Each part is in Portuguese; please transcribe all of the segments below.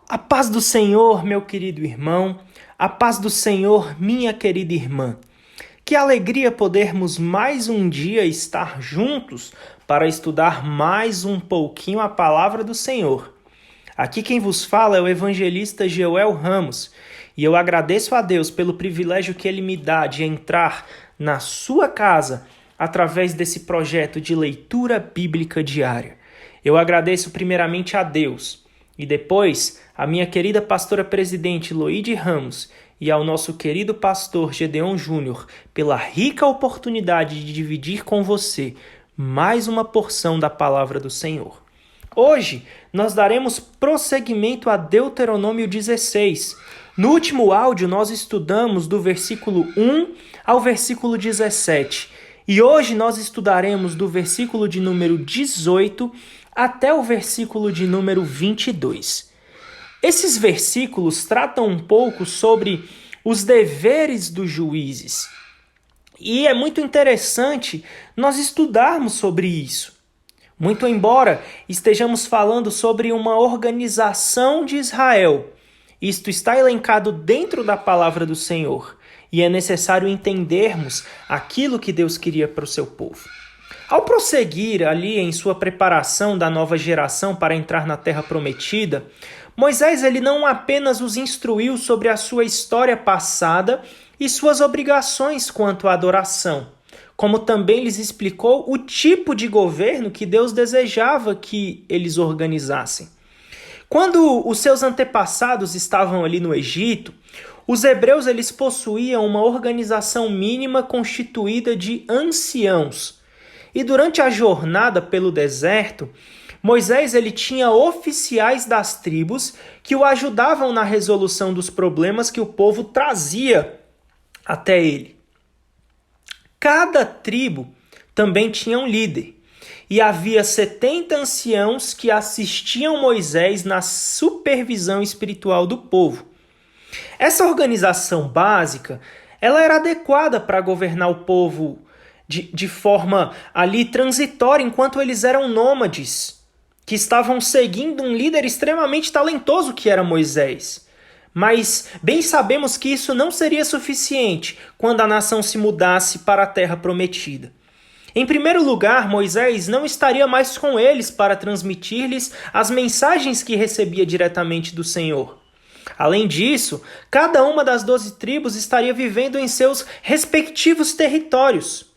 A paz do Senhor, meu querido irmão, a paz do Senhor, minha querida irmã. Que alegria podermos mais um dia estar juntos para estudar mais um pouquinho a palavra do Senhor. Aqui quem vos fala é o evangelista Joel Ramos, e eu agradeço a Deus pelo privilégio que Ele me dá de entrar na sua casa através desse projeto de leitura bíblica diária. Eu agradeço primeiramente a Deus e depois a minha querida pastora presidente Loide Ramos e ao nosso querido pastor Gedeon Júnior pela rica oportunidade de dividir com você mais uma porção da palavra do Senhor. Hoje nós daremos prosseguimento a Deuteronômio 16. No último áudio nós estudamos do versículo 1 ao versículo 17 e hoje nós estudaremos do versículo de número 18 até o versículo de número 22. Esses versículos tratam um pouco sobre os deveres dos juízes. E é muito interessante nós estudarmos sobre isso. Muito embora estejamos falando sobre uma organização de Israel, isto está elencado dentro da palavra do Senhor e é necessário entendermos aquilo que Deus queria para o seu povo. Ao prosseguir ali em sua preparação da nova geração para entrar na Terra Prometida, Moisés ele não apenas os instruiu sobre a sua história passada e suas obrigações quanto à adoração, como também lhes explicou o tipo de governo que Deus desejava que eles organizassem. Quando os seus antepassados estavam ali no Egito, os hebreus eles possuíam uma organização mínima constituída de anciãos. E durante a jornada pelo deserto, Moisés ele tinha oficiais das tribos que o ajudavam na resolução dos problemas que o povo trazia até ele. Cada tribo também tinha um líder, e havia 70 anciãos que assistiam Moisés na supervisão espiritual do povo. Essa organização básica, ela era adequada para governar o povo de forma ali transitória, enquanto eles eram nômades, que estavam seguindo um líder extremamente talentoso que era Moisés. Mas bem sabemos que isso não seria suficiente quando a nação se mudasse para a terra prometida. Em primeiro lugar, Moisés não estaria mais com eles para transmitir-lhes as mensagens que recebia diretamente do Senhor. Além disso, cada uma das 12 tribos estaria vivendo em seus respectivos territórios.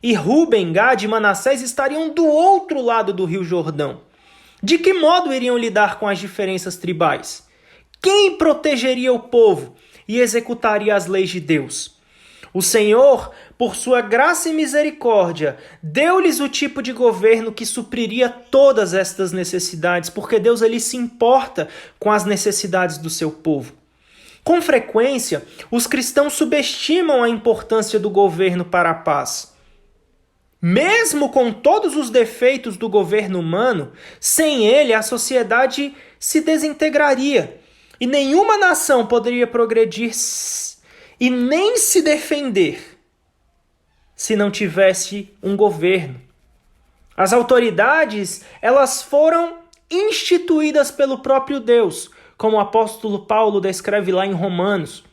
E Ruben, Gad e Manassés estariam do outro lado do Rio Jordão. De que modo iriam lidar com as diferenças tribais? Quem protegeria o povo e executaria as leis de Deus? O Senhor, por sua graça e misericórdia, deu-lhes o tipo de governo que supriria todas estas necessidades, porque Deus ele se importa com as necessidades do seu povo. Com frequência, os cristãos subestimam a importância do governo para a paz. Mesmo com todos os defeitos do governo humano, sem ele a sociedade se desintegraria e nenhuma nação poderia progredir e nem se defender se não tivesse um governo. As autoridades, elas foram instituídas pelo próprio Deus, como o apóstolo Paulo descreve lá em Romanos.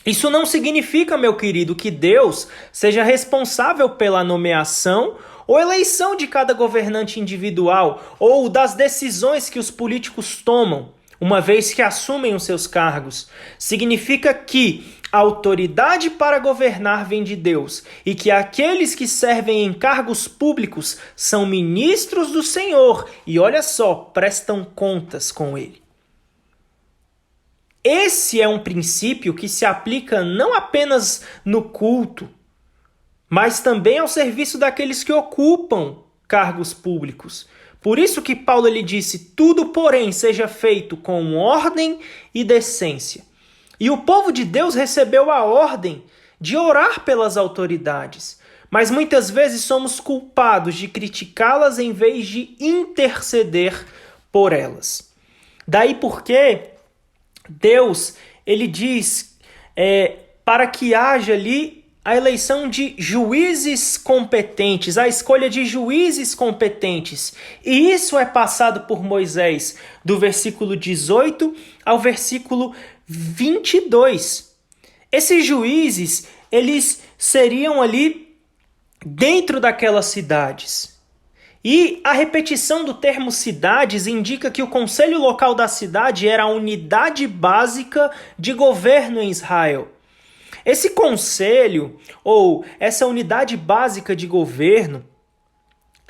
Isso não significa, meu querido, que Deus seja responsável pela nomeação ou eleição de cada governante individual ou das decisões que os políticos tomam, uma vez que assumem os seus cargos. Significa que a autoridade para governar vem de Deus e que aqueles que servem em cargos públicos são ministros do Senhor e, olha só, prestam contas com Ele. Esse é um princípio que se aplica não apenas no culto, mas também ao serviço daqueles que ocupam cargos públicos. Por isso que Paulo ele disse, tudo porém seja feito com ordem e decência. E o povo de Deus recebeu a ordem de orar pelas autoridades, mas muitas vezes somos culpados de criticá-las em vez de interceder por elas. Daí porque Deus, ele diz para que haja ali a eleição de juízes competentes, a escolha de juízes competentes. E isso é passado por Moisés, do versículo 18 ao versículo 22. Esses juízes, eles seriam ali dentro daquelas cidades. E a repetição do termo cidades indica que o conselho local da cidade era a unidade básica de governo em Israel. Esse conselho, ou essa unidade básica de governo,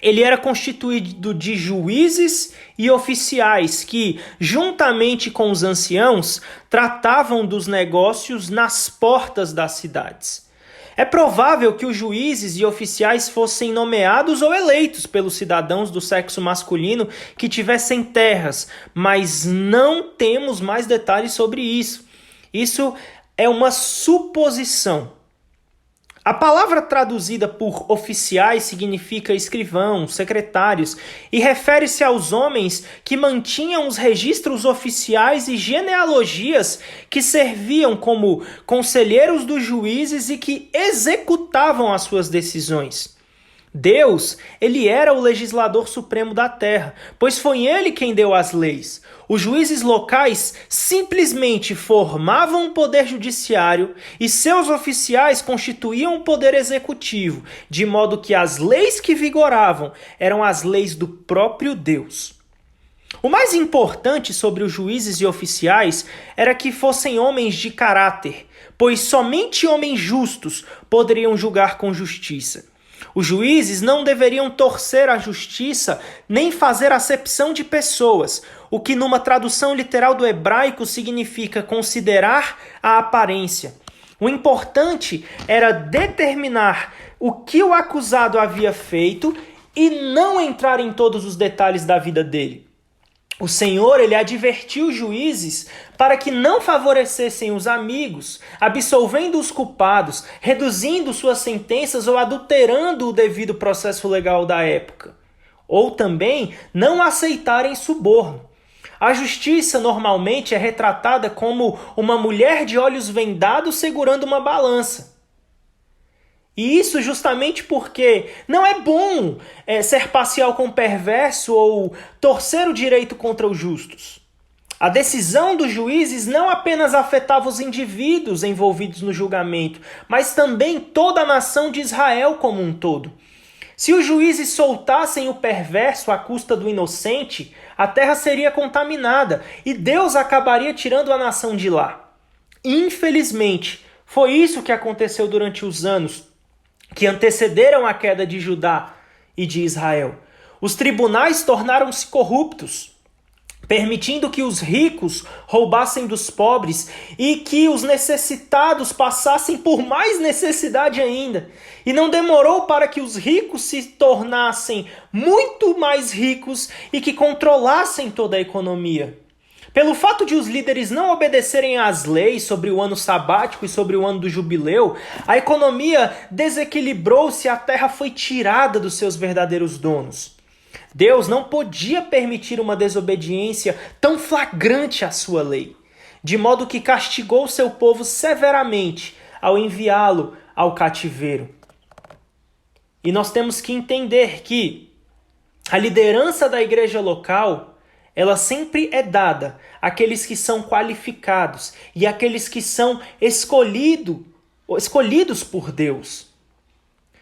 ele era constituído de juízes e oficiais que, juntamente com os anciãos, tratavam dos negócios nas portas das cidades. É provável que os juízes e oficiais fossem nomeados ou eleitos pelos cidadãos do sexo masculino que tivessem terras, mas não temos mais detalhes sobre isso. Isso é uma suposição. A palavra traduzida por oficiais significa escrivãos, secretários, e refere-se aos homens que mantinham os registros oficiais e genealogias que serviam como conselheiros dos juízes e que executavam as suas decisões. Deus, ele era o legislador supremo da terra, pois foi ele quem deu as leis. Os juízes locais simplesmente formavam o poder judiciário e seus oficiais constituíam o poder executivo, de modo que as leis que vigoravam eram as leis do próprio Deus. O mais importante sobre os juízes e oficiais era que fossem homens de caráter, pois somente homens justos poderiam julgar com justiça. Os juízes não deveriam torcer a justiça nem fazer acepção de pessoas, o que numa tradução literal do hebraico significa considerar a aparência. O importante era determinar o que o acusado havia feito e não entrar em todos os detalhes da vida dele. O Senhor, ele advertiu os juízes para que não favorecessem os amigos, absolvendo os culpados, reduzindo suas sentenças ou adulterando o devido processo legal da época. Ou também não aceitarem suborno. A justiça normalmente é retratada como uma mulher de olhos vendados segurando uma balança. E isso justamente porque não é bom ser parcial com o perverso ou torcer o direito contra os justos. A decisão dos juízes não apenas afetava os indivíduos envolvidos no julgamento, mas também toda a nação de Israel como um todo. Se os juízes soltassem o perverso à custa do inocente, a terra seria contaminada e Deus acabaria tirando a nação de lá. Infelizmente, foi isso que aconteceu durante os anos que antecederam a queda de Judá e de Israel. Os tribunais tornaram-se corruptos, permitindo que os ricos roubassem dos pobres e que os necessitados passassem por mais necessidade ainda. E não demorou para que os ricos se tornassem muito mais ricos e que controlassem toda a economia. Pelo fato de os líderes não obedecerem às leis sobre o ano sabático e sobre o ano do jubileu, a economia desequilibrou-se e a terra foi tirada dos seus verdadeiros donos. Deus não podia permitir uma desobediência tão flagrante à sua lei, de modo que castigou seu povo severamente ao enviá-lo ao cativeiro. E nós temos que entender que a liderança da igreja local, ela sempre é dada àqueles que são qualificados e àqueles que são escolhidos por Deus.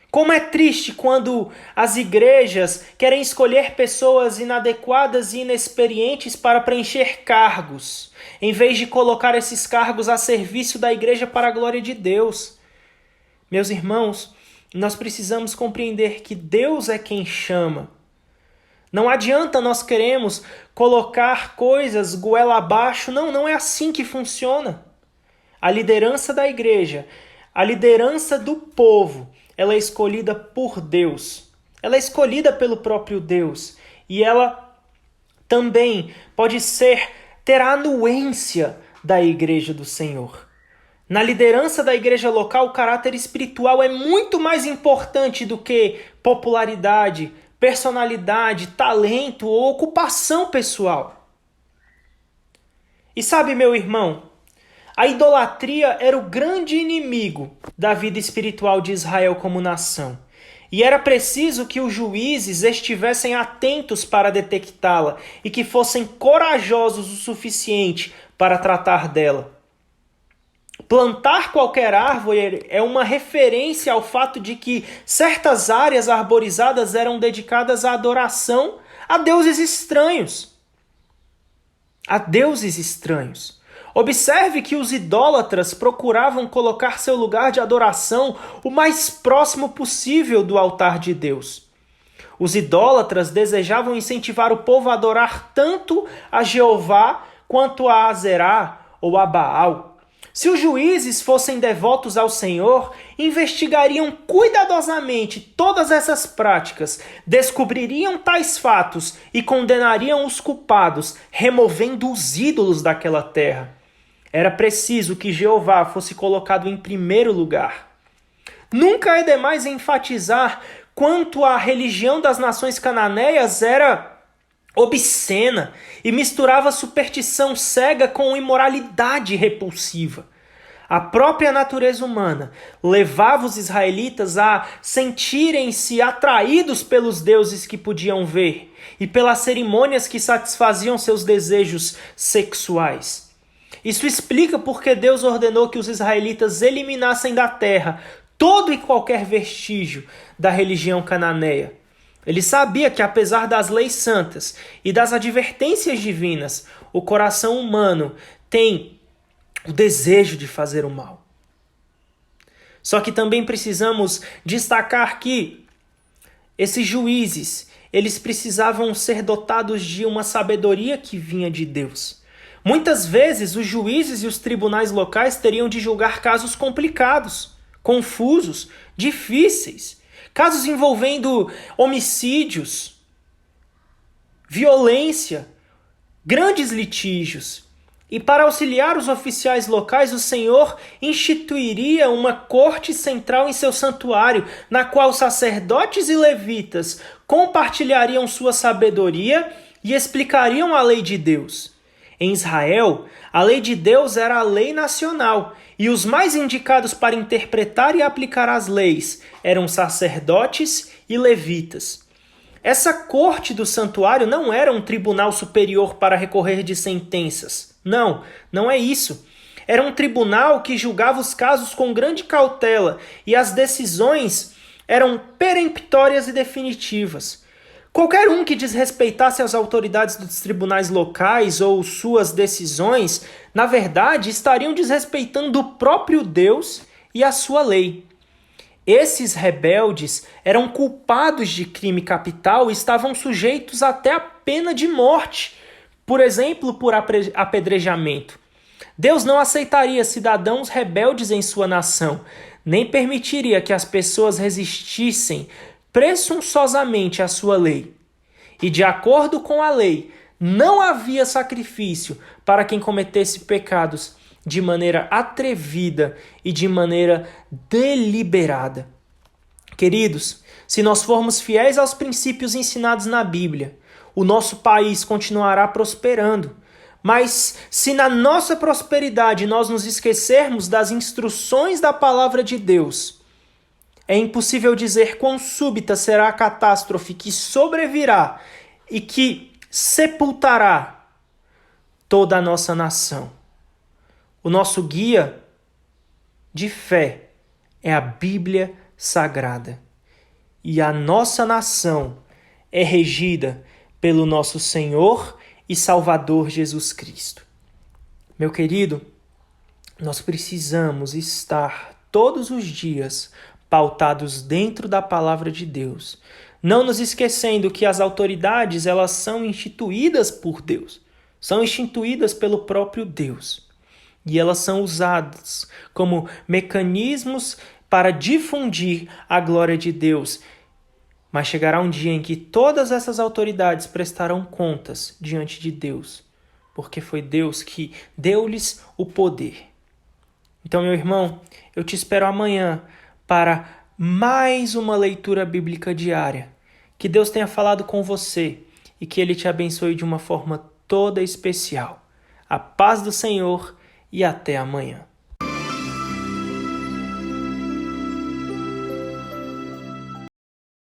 Como é triste quando as igrejas querem escolher pessoas inadequadas e inexperientes para preencher cargos, em vez de colocar esses cargos a serviço da igreja para a glória de Deus. Meus irmãos, nós precisamos compreender que Deus é quem chama. Não adianta nós queremos colocar coisas goela abaixo. Não é assim que funciona. A liderança da igreja, a liderança do povo, ela é escolhida por Deus. Ela é escolhida pelo próprio Deus. E ela também pode ter a anuência da igreja do Senhor. Na liderança da igreja local, o caráter espiritual é muito mais importante do que popularidade, personalidade, talento ou ocupação pessoal. E sabe, meu irmão, A idolatria era o grande inimigo da vida espiritual de Israel como nação. E era preciso que os juízes estivessem atentos para detectá-la e que fossem corajosos o suficiente para tratar dela. Plantar qualquer árvore é uma referência ao fato de que certas áreas arborizadas eram dedicadas à adoração a deuses estranhos. A deuses estranhos. Observe que os idólatras procuravam colocar seu lugar de adoração o mais próximo possível do altar de Deus. Os idólatras desejavam incentivar o povo a adorar tanto a Jeová quanto a Azerá ou a Baal. Se os juízes fossem devotos ao Senhor, investigariam cuidadosamente todas essas práticas, descobririam tais fatos e condenariam os culpados, removendo os ídolos daquela terra. Era preciso que Jeová fosse colocado em primeiro lugar. Nunca é demais enfatizar quanto a religião das nações cananeias era obscena e misturava superstição cega com imoralidade repulsiva. A própria natureza humana levava os israelitas a sentirem-se atraídos pelos deuses que podiam ver e pelas cerimônias que satisfaziam seus desejos sexuais. Isso explica porque Deus ordenou que os israelitas eliminassem da terra todo e qualquer vestígio da religião cananeia. Ele sabia que, apesar das leis santas e das advertências divinas, o coração humano tem o desejo de fazer o mal. Só que também precisamos destacar que esses juízes, eles precisavam ser dotados de uma sabedoria que vinha de Deus. Muitas vezes, os juízes e os tribunais locais teriam de julgar casos complicados, confusos, difíceis. Casos envolvendo homicídios, violência, grandes litígios. E para auxiliar os oficiais locais, o Senhor instituiria uma corte central em seu santuário, na qual sacerdotes e levitas compartilhariam sua sabedoria e explicariam a lei de Deus. Em Israel, a lei de Deus era a lei nacional, e os mais indicados para interpretar e aplicar as leis eram sacerdotes e levitas. Essa corte do santuário não era um tribunal superior para recorrer de sentenças. Não é isso. Era um tribunal que julgava os casos com grande cautela e as decisões eram peremptórias e definitivas. Qualquer um que desrespeitasse as autoridades dos tribunais locais ou suas decisões, na verdade, estariam desrespeitando o próprio Deus e a sua lei. Esses rebeldes eram culpados de crime capital e estavam sujeitos até à pena de morte, por exemplo, por apedrejamento. Deus não aceitaria cidadãos rebeldes em sua nação, nem permitiria que as pessoas resistissem presunçosamente à sua lei. E de acordo com a lei, não havia sacrifício para quem cometesse pecados de maneira atrevida e de maneira deliberada. Queridos, se nós formos fiéis aos princípios ensinados na Bíblia, o nosso país continuará prosperando. Mas se na nossa prosperidade nós nos esquecermos das instruções da palavra de Deus, é impossível dizer quão súbita será a catástrofe que sobrevirá e que sepultará toda a nossa nação. O nosso guia de fé é a Bíblia Sagrada. E a nossa nação é regida pelo nosso Senhor e Salvador Jesus Cristo. Meu querido, nós precisamos estar todos os dias pautados dentro da palavra de Deus, não nos esquecendo que as autoridades elas são instituídas por Deus, são instituídas pelo próprio Deus, e elas são usadas como mecanismos para difundir a glória de Deus. Mas chegará um dia em que todas essas autoridades prestarão contas diante de Deus, porque foi Deus que deu-lhes o poder. Então, meu irmão, eu te espero amanhã para mais uma leitura bíblica diária. Que Deus tenha falado com você e que Ele te abençoe de uma forma toda especial. A paz do Senhor e até amanhã.